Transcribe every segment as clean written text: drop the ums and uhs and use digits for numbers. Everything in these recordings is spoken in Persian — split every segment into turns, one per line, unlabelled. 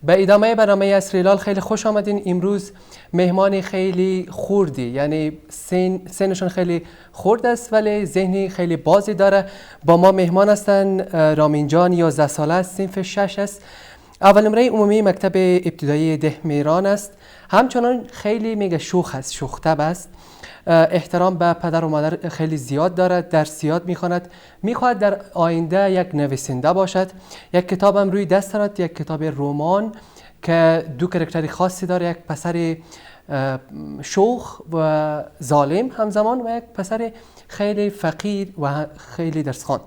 به ادامه برنامه عصر هلال خیلی خوش آمدین. امروز مهمان خیلی خردی، یعنی سنشون خیلی خرد است ولی ذهنی خیلی بازی داره. با ما مهمان هستن رامین جان، 11 ساله است، صنف 6 است، اول نمره عمومی مکتب ابتدایی دهمیران است. همچنان خیلی میگه شوخ است، شوخ طبع است، احترام به پدر و مادر خیلی زیاد دارد، درس زیاد میخواند، میخواهد در آینده یک نویسنده باشد. یک کتاب هم روی دست دارد، یک کتاب رمان که دو کرکتری خاصی داره، یک پسر شوخ و ظالم همزمان و یک پسر خیلی فقیر و خیلی درس خوان.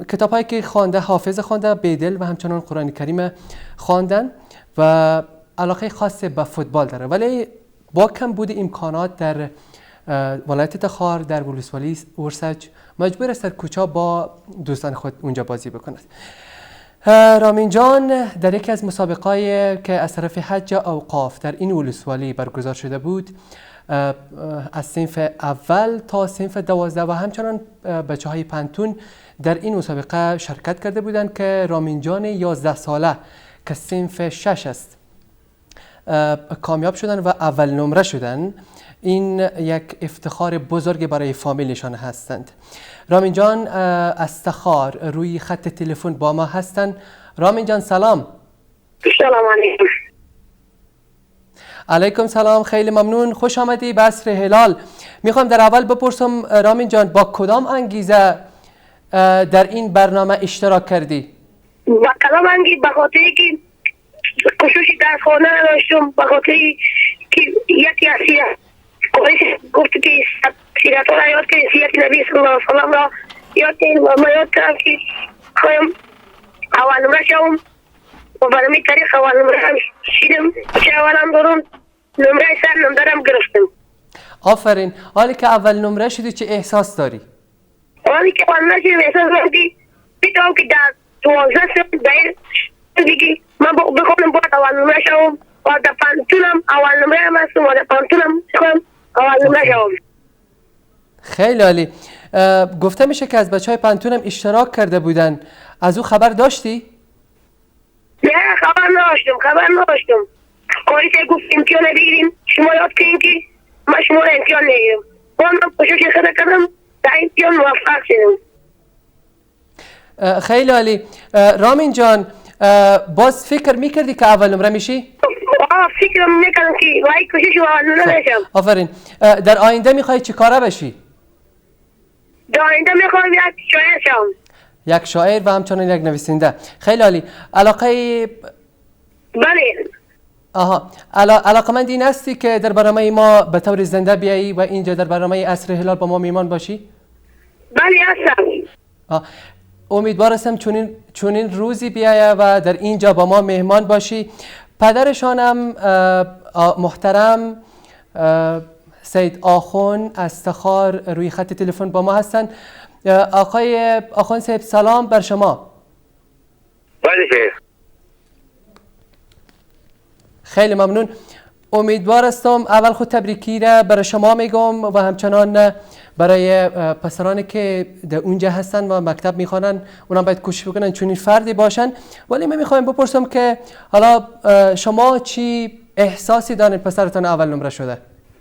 کتاب هایی که خوانده، حافظ خوانده، بیدل و همچنان قرآن کریم خواندن و علاقه خاص به فوتبال داره، ولی با کم بود امکانات در ولایت تخار در ولسوالی ورسج مجبور است در کوچه با دوستان خود اونجا بازی بکند. رامین جان در یکی از مسابقه‌ای که از طرف حج اوقاف در این ولسوالی برگزار شده بود، از صنف اول تا صنف 12 و همچنان بچه‌های پنتون در این مسابقه شرکت کرده بودند که رامین جان 11 ساله که صنف 6 است کامیاب شدن و اول نمره شدن. این یک افتخار بزرگ برای فامیلشان هستند. رامین جان از تخار روی خط تلفن با ما هستند. رامین جان سلام.
سلام علیکم.
علیکم سلام، خیلی ممنون، خوش آمدی به عصر هلال. میخوام در اول بپرسم رامین جان، با کدام انگیزه در این برنامه اشتراک کردی؟
با کدام انگیزه؟ به خاطری که خصوصی درس خوانده نداشتم، به خاطری که یکی از گفت که سیرت را یاد کنید، سیرت نبی صلی الله علیه وسلم را یاد کنید و ما یاد کردم که خواهیم اول نمره شوم و برای طریق اول نمره هم شیدم. چه اول هم دارم نمره سر نمدارم گرفتم.
آفرین. حالی که اول نمره شدی چه احساس داری؟
حالی که اول نمره شدیم احساس دارم که بیتام که در 12 سال باید دیگه من بخونم باید اول نمره شوم و در پانتونم اول نمره هم هستم و در پانتونم بخونم اول نمره شوم.
خیلی عالی. گفته میشه که از بچهای پنتونم اشتراک کرده بودن، از او خبر داشتی؟
نه خبر نداشتم. کاری که گفت امتحان بگیریم شما یاد کنیم که من شما را امتحان نگیرم. من کوشش خود کردم در امتحان موفق شدم.
خیلی عالی. رامین جان باز فکر میکردی که اول نمره میشی؟
فکر میکردم که وای کوشش اول نمره بشم.
آفرین. در آینده میخوای چی کاره بشی؟
در آینده میخوام یک شاعر شم.
یک شاعر و همچنان یک نویسنده. خیلی عالی. علاقه
بله.
علاقمند این هستی که در برنامه ما به طور زنده بیایی و اینجا در برنامه عصر هلال با ما میمان باشی؟
بله هستم.
امیدوار هستم چونین روزی بیایی و در اینجا با ما مهمان باشی. پدرشانم محترم سید آخون از تخار روی خط تلفن با ما هستند. آقای آخون صاحب سلام بر شما.
بله.
خیلی ممنون. امیدوار هستم اول خود تبریکی را برای شما میگم و همچنان برای پسرانی که در اونجا هستن و مکتب میخوانن، اونا باید کوشش بکنن چون این فردی باشن. ولی من میخوایم بپرسم که حالا شما چی احساسی دارین پسرتان اول نمره شده؟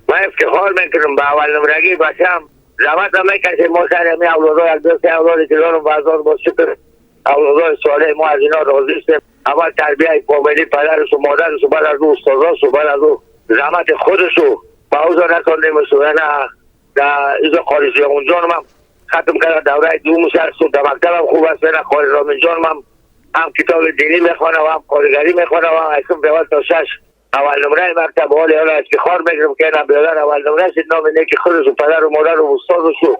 من افتخار میکنم به اول نمرگی باشم. زحمت هم میکشیم ما سر همی اولادای یک دوستی اولادی که دارم بازار با شکر اولادای ساله ما از اینا راضی هستیم. اول تربیه فامیلی پدرش و مادرش و بعد از او استاداش و بعد از او زحمت خودش و با اوزا نکاندیم و نه در ایزا خارجی اونجا هم ختم کرده دوره دومش هستم. در مکتبم خوب است. نه خارج رامین جان هم کتاب دینی میخوانه و هم کارگری میخوانه و اکم بیوال تا 6 اول نمره مکتب. حالی حالا افتخار میکنم که نه بیادر اول نمره شد. نام نیکی خودش و پدر و مادر و استادش و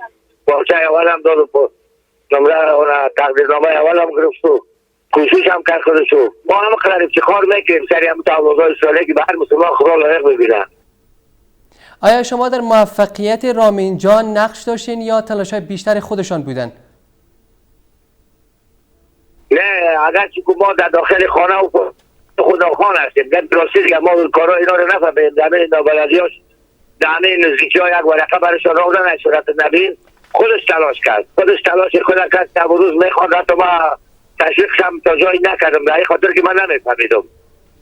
باچه اول هم داد و نمره تقدیرنامه اول هم گرفت و کوشش هم کرد خودش و ما هم خیلی افتخار میکنیم سری هم تعوضای ساله که به هر مسلمان خدا لایق ببینه.
آیا شما در موفقیت رامین جان نقش داشتین یا تلاش‌های بیشتر خودشان بودن؟
نه اگرچه که ما در داخل خانه و خداخوان هستیم، در درستی دیگه ما کارا اینا رو نفهمیم. در همین نابلدیاش در همین نزدیکی ها یک ورقه برشان آوردن از صورت نبین خودش تلاش کرد خود کرد. تا روز میخواند حتی ما تشویقش هم تا جایی نکردم به این خاطر که من نمیفهمیدم.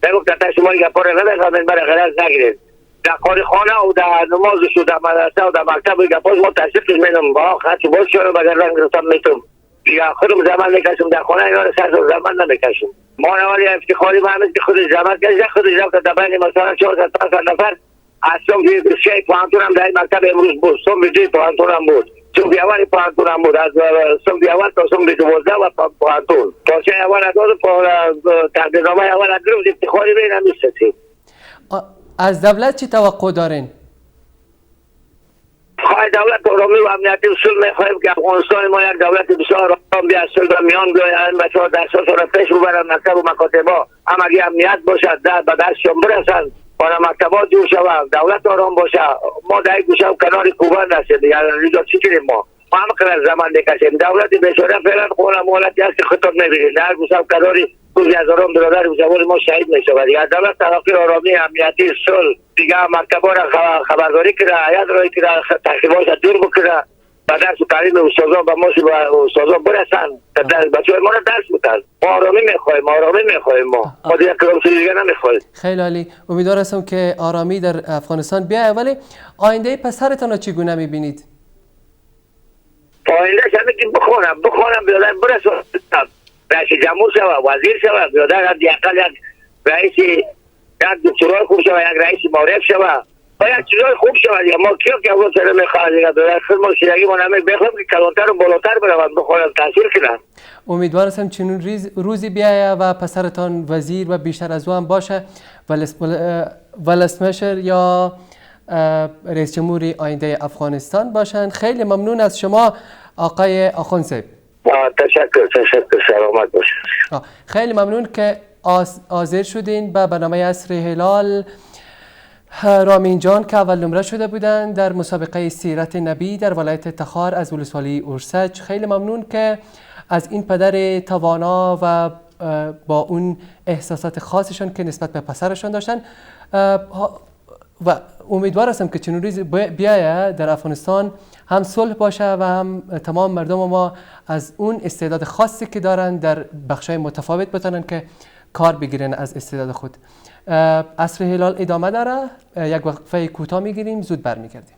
میگفت تا شما این گپا رو نمیفهمید برای غرض نگیرید. در خانه و در نمازش و در مدرسه و در مکتب و گپاش ما تشویقش میدم با خط باز شدم اگر رنگ رسم میتونم یا خودم زمان میکشم در خانه اینا رو سر زمان نمیکشم. ما نوالی افتخاری محمد که خودش زمان کشید خودش رفت در بین مثلا 400 نفر از صبح شیء پانتون هم در این مکتب امروز بود. صبح دوی پانتون هم بود. صبح اول پانتون هم بود. از صبح اول تا صبح 12 و پانتون. پاچه اول از تقدیرنامه اول از روز افتخاری بین هم میستیم.
از دولت چی توقع دارین؟
خواهی دولت آرامی و امنیتی اصول میخواهیم که افغانستان ما یک دولت بسیار آرام بیاد صلح و میان بیاید بچه ها درسات را پیش ببرن مکتب و مکاتبا هم اگه امنیت باشد در به دستشان برسن و مکتبات جور شود دولت آرام باشه ما در یک گوشه و کنار کوبان رسید یعنی ریجا چی کنیم ما هم قرار زمان بکشیم دولت بیچاره فعلا قول مولتی هست که خطاب نبینید در گوشه و کناری روزی هزاران برادر و جوان ما شهید میشود یا دولت ترقی آرامی امنیتی صلح دیگه مکتبا را خبرداری کنه هیئت رایی کنه تحقیقات دور بکنه و درس و تعلیم استادان به ما استادان برسن بچه‌های ما را درس بدن ما آرامی میخواهیم ما دیگه کلام دیگه نمیخواهیم.
خیلی عالی. امیدوار هستم که آرامی در افغانستان بیاید. ولی آینده پسرتان را چگونه میبینید؟
آینده همه که بخونم بیادر برسونم رئیس جمهور شود وزیر شود بیادر حداقل یک رئیس یک دکترای خوب شود یک رئیس معرف شود و یک چیزای خوب شود یا ما کیو که اول سره میخواهد در خدمت شیرگی ما نمی بخواهم که کلانتر و بالاتر بروند بخواهم تحصیل کنم.
امیدوار هستم چنین روزی بیاید و پسرتان وزیر و بیشتر از او هم باشه ولسمشر یا رئیس جمهوری آینده افغانستان باشند. خیلی ممنون از شما آقای آخوندزی.
تشکر سلامت باشید.
خیلی ممنون که حاضر شدین به برنامه عصر هلال. رامین جان که اول نمره شده بودند در مسابقه سیرت نبی در ولایت تخار از ولسوالی اورسج. خیلی ممنون که از این پدر توانا و با اون احساسات خاصشان که نسبت به پسرشان داشتن و امیدوار هستم که چنین روزی بیاید در افغانستان هم صلح باشه و هم تمام مردم ما از اون استعداد خاصی که دارن در بخشای متفاوت بتونن که کار بگیرن از استعداد خود. عصر هلال ادامه داره. یک وقفه کوتاه میگیریم زود برمیگردیم.